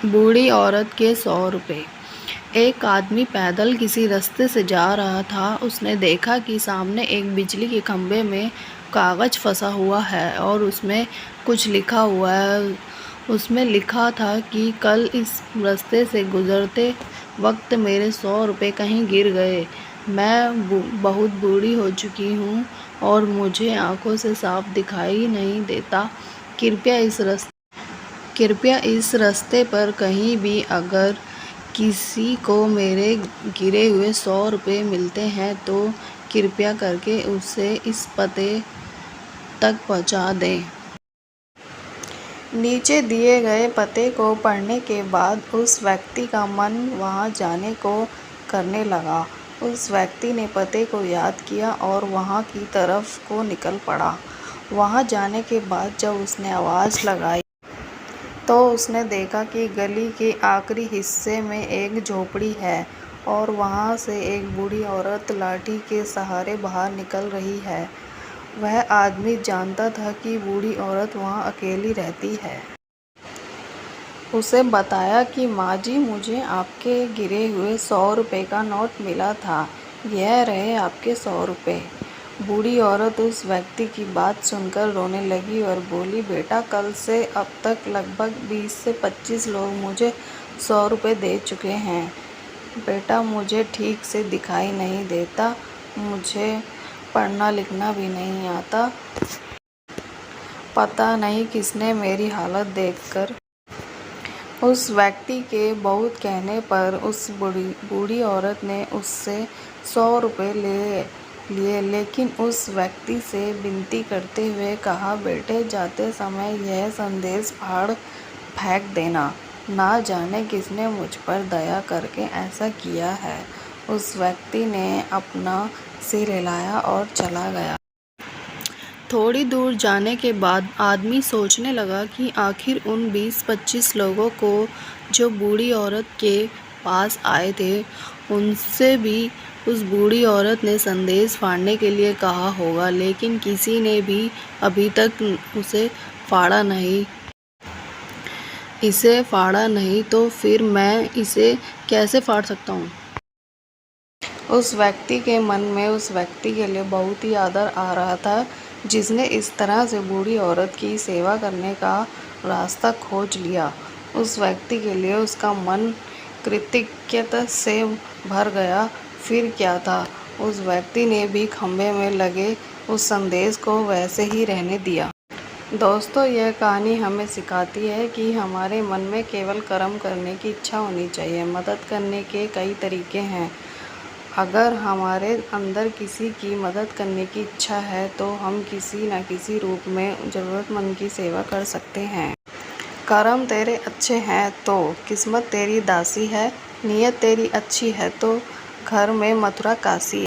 बूढ़ी औरत के 100 रुपये। एक आदमी पैदल किसी रास्ते से जा रहा था। उसने देखा कि सामने एक बिजली के खंभे में कागज फंसा हुआ है और उसमें कुछ लिखा हुआ है। उसमें लिखा था कि कल इस रास्ते से गुजरते वक्त मेरे 100 रुपये कहीं गिर गए। मैं बहुत बूढ़ी हो चुकी हूँ और मुझे आंखों से साफ दिखाई नहीं देता। कृपया इस रास्ते पर कहीं भी अगर किसी को मेरे गिरे हुए 100 रुपये मिलते हैं तो कृपया करके उसे इस पते तक पहुंचा दें। नीचे दिए गए पते को पढ़ने के बाद उस व्यक्ति का मन वहां जाने को करने लगा। उस व्यक्ति ने पते को याद किया और वहां की तरफ को निकल पड़ा। वहां जाने के बाद जब उसने आवाज़ लगाई तो उसने देखा कि गली के आखिरी हिस्से में एक झोपड़ी है और वहां से एक बूढ़ी औरत लाठी के सहारे बाहर निकल रही है। वह आदमी जानता था कि बूढ़ी औरत वहां अकेली रहती है। उसे बताया कि माँ जी, मुझे आपके गिरे हुए 100 रुपये का नोट मिला था। यह रहे आपके 100 रुपये। बूढ़ी औरत उस व्यक्ति की बात सुनकर रोने लगी और बोली, बेटा, कल से अब तक लगभग 20 से 25 लोग मुझे 100 रुपये दे चुके हैं। बेटा, मुझे ठीक से दिखाई नहीं देता, मुझे पढ़ना लिखना भी नहीं आता। पता नहीं किसने मेरी हालत देखकर। उस व्यक्ति के बहुत कहने पर उस बूढ़ी औरत ने उससे 100 रुपये ले लिए, लेकिन उस व्यक्ति से विनती करते हुए कहा, बेटे, जाते समय यह संदेश फाड़ फेंक देना। ना जाने किसने मुझ पर दया करके ऐसा किया है। उस व्यक्ति ने अपना सिर हिलाया और चला गया। थोड़ी दूर जाने के बाद आदमी सोचने लगा कि आखिर उन 20-25 लोगों को जो बूढ़ी औरत के पास आए थे, उनसे भी उस बूढ़ी औरत ने संदेश फाड़ने के लिए कहा होगा, लेकिन किसी ने भी अभी तक इसे फाड़ा नहीं, तो फिर मैं इसे कैसे फाड़ सकता हूँ। उस व्यक्ति के मन में उस व्यक्ति के लिए बहुत ही आदर आ रहा था जिसने इस तरह से बूढ़ी औरत की सेवा करने का रास्ता खोज लिया। उस व्यक्ति के लिए उसका मन कृतज्ञता से भर गया। फिर क्या था, उस व्यक्ति ने भी खंभे में लगे उस संदेश को वैसे ही रहने दिया। दोस्तों, यह कहानी हमें सिखाती है कि हमारे मन में केवल कर्म करने की इच्छा होनी चाहिए। मदद करने के कई तरीके हैं। अगर हमारे अंदर किसी की मदद करने की इच्छा है तो हम किसी न किसी रूप में ज़रूरतमंद की सेवा कर सकते हैं। कर्म तेरे अच्छे हैं तो किस्मत तेरी दासी है। नीयत तेरी अच्छी है तो घर में मथुरा काशी है।